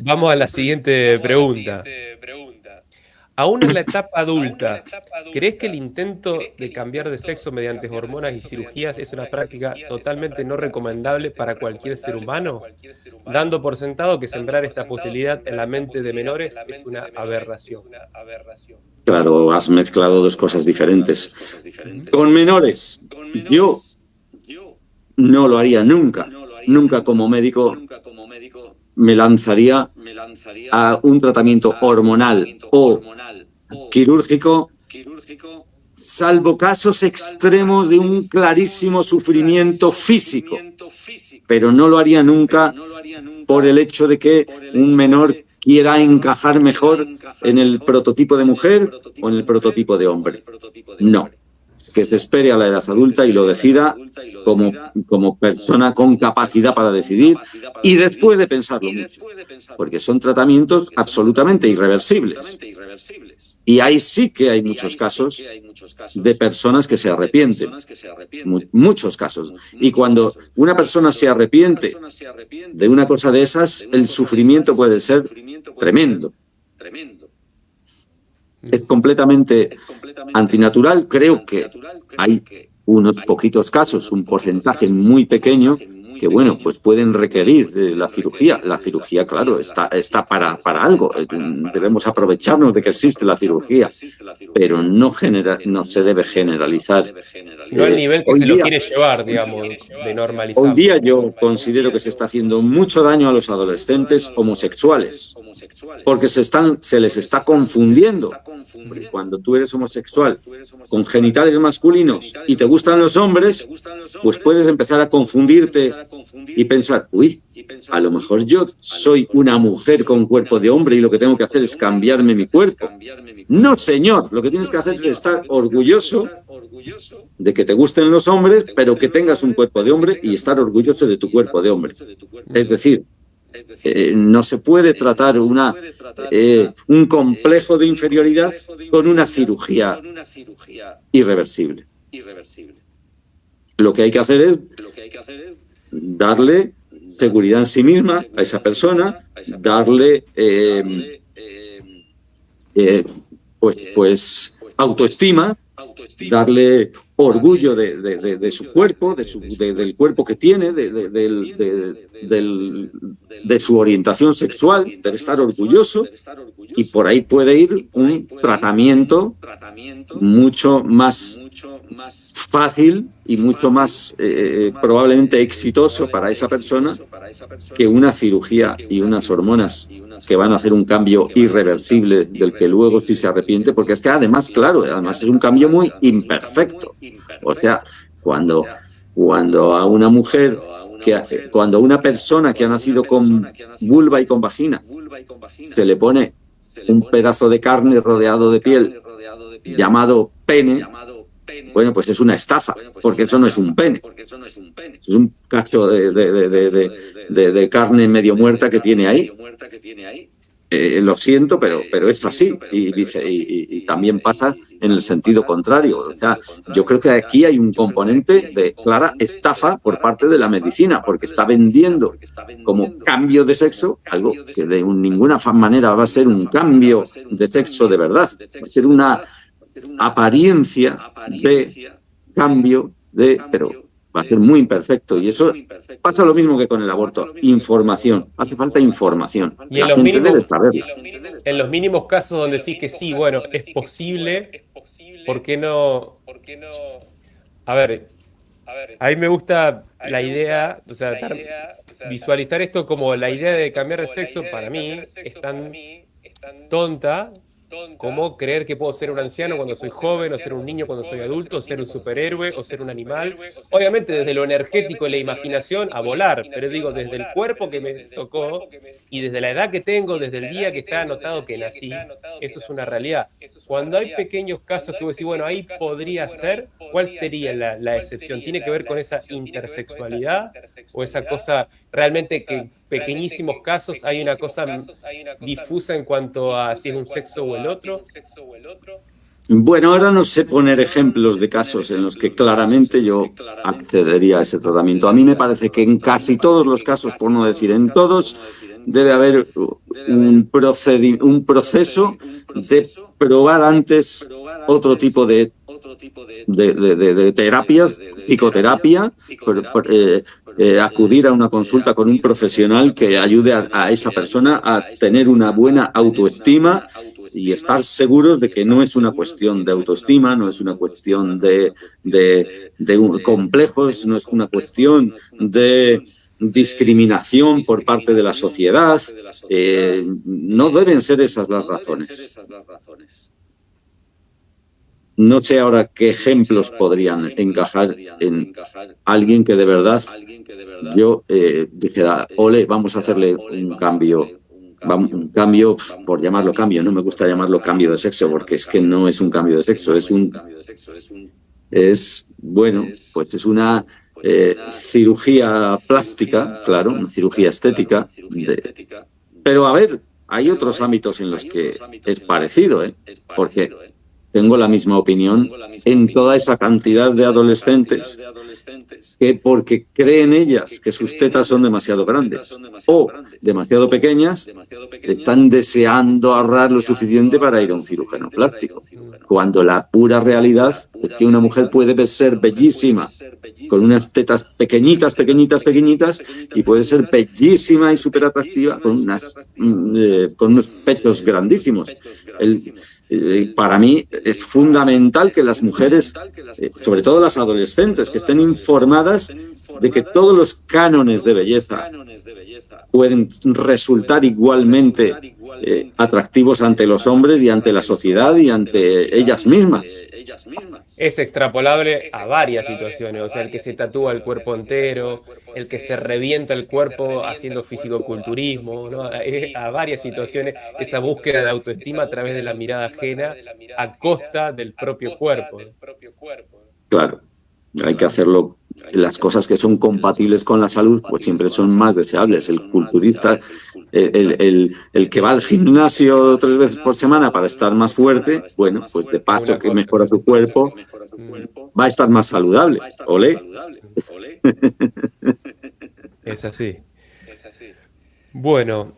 Vamos a la siguiente pregunta. Aún en la etapa adulta, ¿crees que el intento de cambiar de sexo mediante hormonas y cirugías es una práctica totalmente no recomendable para cualquier ser humano? Dando por sentado que sembrar esta posibilidad en la mente de menores es una aberración. Claro, has mezclado dos cosas diferentes. Ujú. Con menores, yo no lo haría nunca. Nunca como médico me lanzaría a un tratamiento hormonal o quirúrgico, salvo casos extremos de un clarísimo sufrimiento físico. Pero no lo haría nunca por el hecho de que un menor quiera encajar mejor en el prototipo de mujer o en el prototipo de hombre. No. Que se espere a la edad adulta y lo decida como persona con capacidad para decidir y después de pensarlo mucho, porque son tratamientos absolutamente irreversibles. Y ahí sí que hay muchos casos de personas que se arrepienten, muchos casos. Y cuando una persona se arrepiente de una cosa de esas, el sufrimiento puede ser tremendo. Es completamente antinatural. Creo que hay unos poquitos casos, un porcentaje muy pequeño, que bueno, pues pueden requerir la cirugía. La cirugía, claro, está para algo. Debemos aprovecharnos de que existe la cirugía, pero no se debe generalizar. No al nivel que Hoy se lo día, quiere llevar, digamos, de Hoy normalizarlo. día yo considero que se está haciendo mucho daño a los adolescentes homosexuales, porque se les está confundiendo. Porque cuando tú eres homosexual con genitales masculinos y te gustan los hombres, pues puedes empezar a confundirte y pensar, uy, a lo mejor yo soy una mujer con cuerpo de hombre y lo que tengo que hacer es cambiarme mi cuerpo. No, señor, lo que tienes que hacer es estar orgulloso de que te gusten los hombres, pero que tengas un cuerpo de hombre y estar orgulloso de tu cuerpo de hombre. Es decir, no se puede tratar un complejo de inferioridad con una cirugía irreversible. Lo que hay que hacer es darle seguridad en sí misma a esa persona, darle pues autoestima, darle orgullo de su cuerpo, del cuerpo que tiene, de su orientación sexual, debe estar orgulloso y por ahí puede ir un tratamiento mucho más fácil y mucho más probablemente exitoso para esa persona que una cirugía y unas hormonas que van a hacer un cambio irreversible del que luego sí se arrepiente, porque es que además, claro, además es un cambio muy imperfecto. O sea, cuando a una mujer, cuando a una persona que ha nacido con vulva y con vagina se le pone un pedazo de carne rodeado de piel llamado pene, bueno, pues es una estafa, porque eso no es un pene, es un cacho de carne medio muerta que tiene ahí. Lo siento, pero es así y también pasa en el sentido contrario. O sea, yo creo que aquí hay un componente de clara estafa por parte de la medicina, porque está vendiendo como cambio de sexo algo que de ninguna manera va a ser un cambio de sexo de verdad, va a ser una apariencia de cambio pero va a ser muy imperfecto. Y eso pasa lo mismo que con el aborto. Información. Hace falta información. Y La gente debe saberlo. en los mínimos casos donde sí que sí, bueno, es posible, ¿por qué no? A ver, a mí me gusta la idea, o sea, visualizar esto como la idea de cambiar de sexo para mí es tan tonta como creer que puedo ser un anciano cuando soy joven, o ser un niño cuando soy adulto, o ser un superhéroe, o ser un animal. Obviamente desde lo energético y la imaginación a volar, pero digo, desde el cuerpo que me tocó y desde la edad que tengo, desde el día que está anotado que nací, eso es una realidad. Cuando hay pequeños casos que vos decís, bueno, ahí podría ser, ¿cuál sería la excepción? ¿Tiene que ver con esa intersexualidad o esa cosa realmente que en pequeñísimos casos hay una cosa difusa en cuanto a si es un sexo o el otro? Bueno, ahora no sé poner ejemplos de casos en los que claramente yo accedería a ese tratamiento. A mí me parece que en casi todos los casos, por no decir en todos, debe haber un proceso de probar antes otro tipo de terapias, psicoterapia, acudir a una consulta con un profesional que ayude a esa persona a tener una buena autoestima y estar seguros de que no es una cuestión de autoestima, no es una cuestión de complejos, no es una cuestión de discriminación por parte de la sociedad. No deben ser esas las razones. No sé ahora qué ejemplos podrían encajar en alguien que de verdad yo dijera, ole, vamos a hacerle un cambio, por llamarlo cambio, no me gusta llamarlo cambio de sexo, porque es que no es un cambio de sexo, bueno, pues es una cirugía plástica, claro, una cirugía estética, pero a ver, hay otros ámbitos en los que es parecido, porque tengo la misma opinión en toda esa cantidad de adolescentes que porque creen ellas que sus tetas son demasiado grandes o demasiado pequeñas, están deseando ahorrar lo suficiente para ir a un cirujano plástico. Cuando la pura realidad es que una mujer puede ser bellísima con unas tetas pequeñitas, pequeñitas, pequeñitas, y puede ser bellísima y súper atractiva con unos pechos grandísimos. Para mí es fundamental que las mujeres, sobre todo las adolescentes, que estén informadas de que todos los cánones de belleza pueden resultar igualmente atractivos ante los hombres y ante la sociedad y ante ellas mismas. Es extrapolable a varias situaciones, o sea, el que se tatúa el cuerpo entero, el que se revienta el cuerpo haciendo fisicoculturismo, ¿no? A varias situaciones, esa búsqueda de autoestima a través de la mirada ajena a costa del propio cuerpo. Claro, hay que hacerlo. Las cosas que son compatibles con la salud, pues siempre son más deseables. El culturista, el que va al gimnasio 3 veces por semana para estar más fuerte, bueno, pues de paso que mejora su cuerpo, va a estar más saludable. ¿Olé? Es así. Bueno,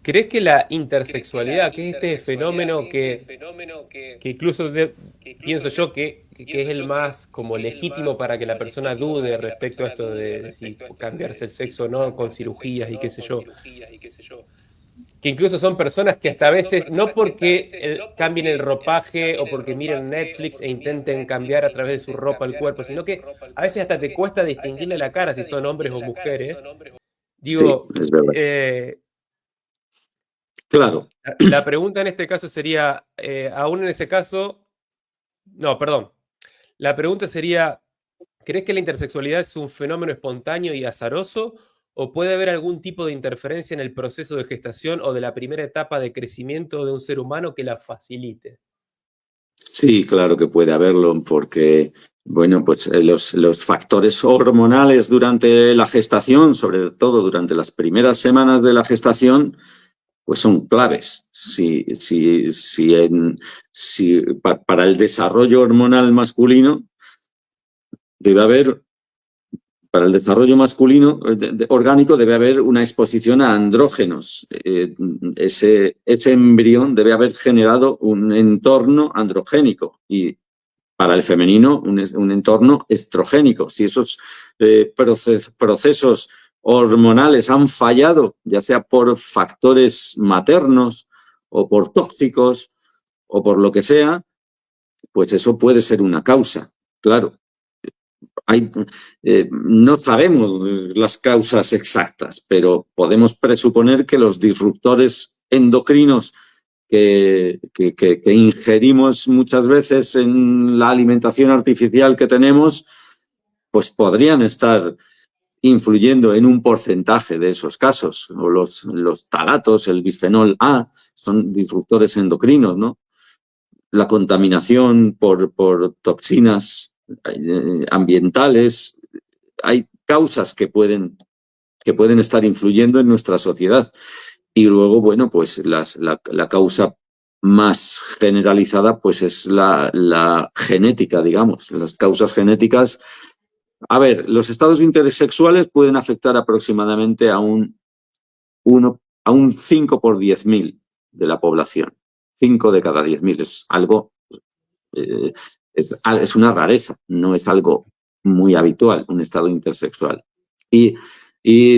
¿crees que la intersexualidad, que es este fenómeno que incluso pienso yo que es el más como legítimo para que la persona dude respecto a esto de si cambiarse el sexo o no con cirugías y qué sé yo, que incluso son personas que hasta a veces, no porque cambien el ropaje o porque miren Netflix e intenten cambiar a través de su ropa el cuerpo, sino que a veces hasta te cuesta distinguirle la cara si son hombres o mujeres? Digo, sí, es verdad. Claro. La pregunta en este caso sería, aún en ese caso, no, perdón. La pregunta sería, ¿crees que la intersexualidad es un fenómeno espontáneo y azaroso o puede haber algún tipo de interferencia en el proceso de gestación o de la primera etapa de crecimiento de un ser humano que la facilite? Sí, claro que puede haberlo, porque bueno, pues los factores hormonales durante la gestación, sobre todo durante las primeras semanas de la gestación, pues son claves. Para el desarrollo hormonal masculino debe haber, para el desarrollo masculino orgánico debe haber una exposición a andrógenos. Ese embrión debe haber generado un entorno androgénico y para el femenino un entorno estrogénico. Si esos procesos hormonales han fallado, ya sea por factores maternos o por tóxicos o por lo que sea, pues eso puede ser una causa, claro. No sabemos las causas exactas, pero podemos presuponer que los disruptores endocrinos que ingerimos muchas veces en la alimentación artificial que tenemos, pues podrían estar influyendo en un porcentaje de esos casos. O los talatos, el bisfenol A, son disruptores endocrinos, ¿no? La contaminación por toxinas ambientales. Hay causas que pueden que pueden estar influyendo en nuestra sociedad. Y luego, bueno, pues la causa más generalizada pues es la genética, digamos. Las causas genéticas. A ver, los estados intersexuales pueden afectar aproximadamente a un 5 por 10.000 de la población. 5 de cada 10.000. Es algo, es una rareza, no es algo muy habitual, un estado intersexual. Y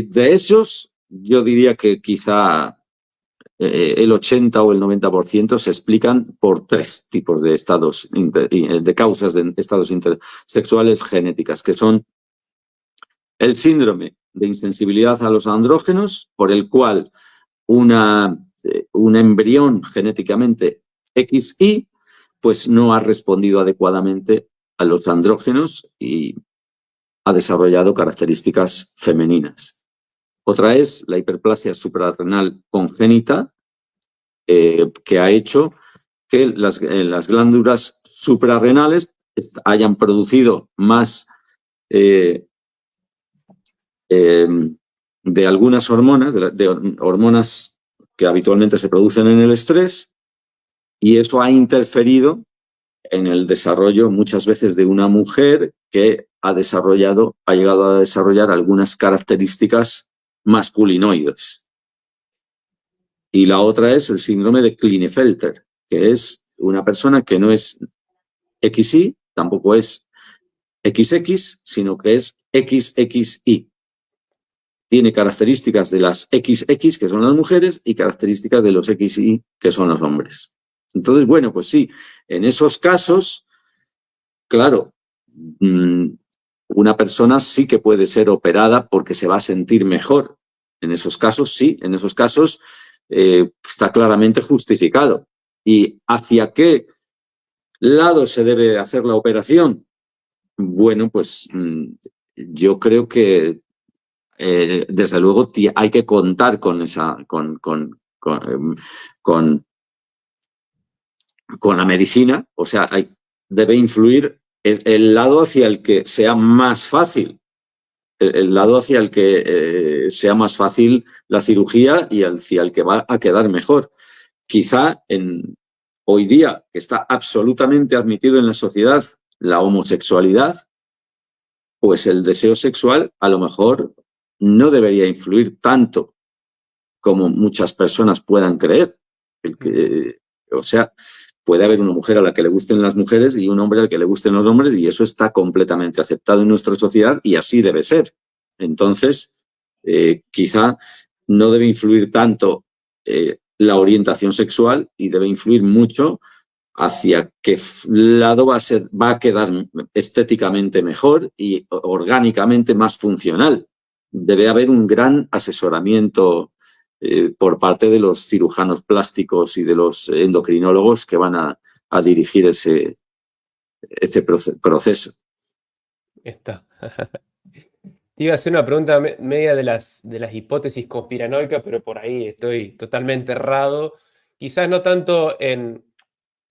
de esos, yo diría que quizá el 80 o el 90% se explican por 3 tipos de estados, de causas de estados intersexuales genéticas, que son el síndrome de insensibilidad a los andrógenos, por el cual un embrión genéticamente XY pues no ha respondido adecuadamente a los andrógenos y ha desarrollado características femeninas. Otra es la hiperplasia suprarrenal congénita, que ha hecho que las glándulas suprarrenales hayan producido más de algunas hormonas, de hormonas que habitualmente se producen en el estrés, y eso ha interferido en el desarrollo muchas veces de una mujer que ha llegado a desarrollar algunas características masculinoides. Y la otra es el síndrome de Klinefelter, que es una persona que no es XY, tampoco es XX, sino que es XXY. Tiene características de las XX, que son las mujeres, y características de los XY, que son los hombres. Entonces, bueno, pues sí, en esos casos, claro, una persona sí que puede ser operada porque se va a sentir mejor. En esos casos, sí, en esos casos está claramente justificado. ¿Y hacia qué lado se debe hacer la operación? Bueno, pues yo creo que desde luego hay que contar con la medicina, o sea, debe influir el lado hacia el que sea más fácil, el lado hacia el que sea más fácil la cirugía y hacia el que va a quedar mejor. Quizá hoy día, que está absolutamente admitido en la sociedad la homosexualidad, pues el deseo sexual a lo mejor no debería influir tanto como muchas personas puedan creer. O sea, puede haber una mujer a la que le gusten las mujeres y un hombre al que le gusten los hombres, y eso está completamente aceptado en nuestra sociedad y así debe ser. Entonces, quizá no debe influir tanto la orientación sexual y debe influir mucho hacia qué lado va a quedar estéticamente mejor y orgánicamente más funcional. Debe haber un gran asesoramiento por parte de los cirujanos plásticos y de los endocrinólogos que van a dirigir ese proceso. Está. Te iba a hacer una pregunta media de las hipótesis conspiranoicas, pero por ahí estoy totalmente errado. Quizás no tanto en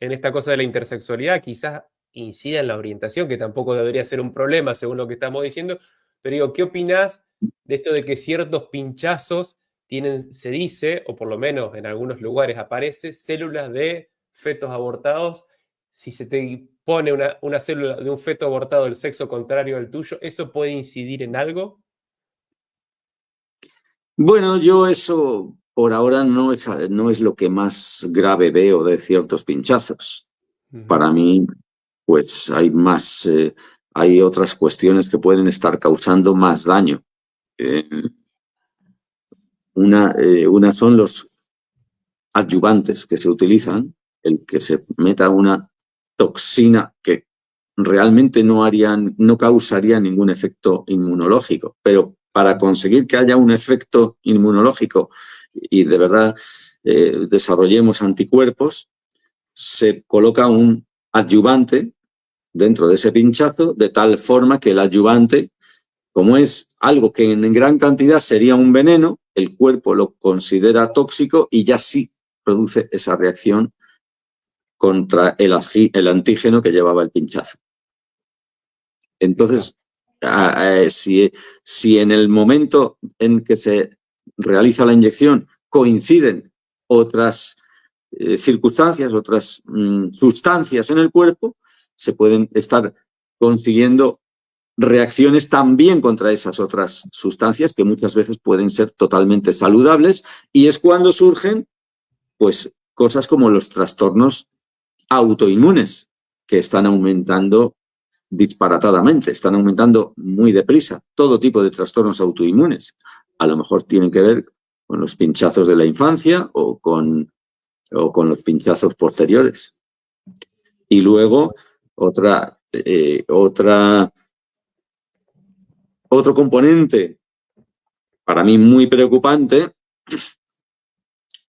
esta cosa de la intersexualidad, quizás incida en la orientación, que tampoco debería ser un problema según lo que estamos diciendo, pero digo, ¿qué opinás de esto de que ciertos pinchazos tienen, se dice, o por lo menos en algunos lugares aparece, células de fetos abortados? Si se te pone una célula de un feto abortado del sexo contrario al tuyo, ¿eso puede incidir en algo? Bueno, yo eso por ahora no es lo que más grave veo de ciertos pinchazos. Para mí, pues hay otras cuestiones que pueden estar causando más daño. Una son los adyuvantes que se utilizan, el que se meta una toxina que realmente no causaría ningún efecto inmunológico, pero para conseguir que haya un efecto inmunológico y de verdad desarrollemos anticuerpos, se coloca un adyuvante dentro de ese pinchazo, de tal forma que el adyuvante, como es algo que en gran cantidad sería un veneno, el cuerpo lo considera tóxico y ya sí produce esa reacción contra el antígeno que llevaba el pinchazo. Entonces, Si en el momento en que se realiza la inyección coinciden otras circunstancias, otras sustancias en el cuerpo, se pueden estar consiguiendo reacciones también contra esas otras sustancias que muchas veces pueden ser totalmente saludables, y es cuando surgen pues cosas como los trastornos autoinmunes, que están aumentando disparatadamente, están aumentando muy deprisa. Todo tipo de trastornos autoinmunes. A lo mejor tienen que ver con los pinchazos de la infancia o con los pinchazos posteriores. Y luego otro componente para mí muy preocupante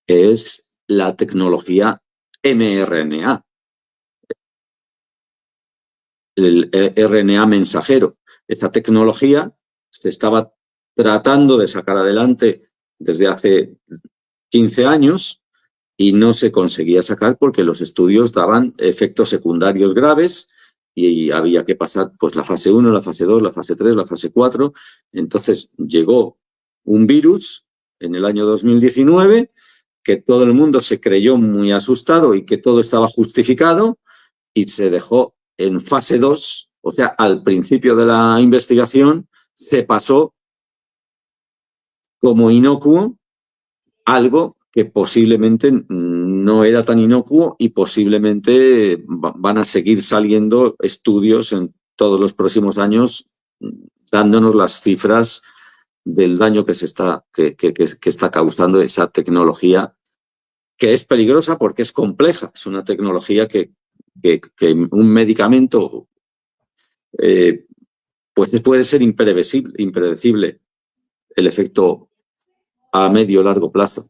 es la tecnología mRNA, el RNA mensajero. Esta tecnología se estaba tratando de sacar adelante desde hace 15 años y no se conseguía sacar porque los estudios daban efectos secundarios graves y había que pasar pues la fase 1, la fase 2, la fase 3, la fase 4. Entonces llegó un virus en el año 2019 que todo el mundo se creyó muy asustado y que todo estaba justificado, y se dejó en fase 2, o sea, al principio de la investigación, se pasó como inocuo algo que posiblemente no era tan inocuo, y posiblemente van a seguir saliendo estudios en todos los próximos años dándonos las cifras del daño que está causando esa tecnología, que es peligrosa porque es compleja. Es una tecnología que un medicamento pues puede ser impredecible el efecto a medio o largo plazo.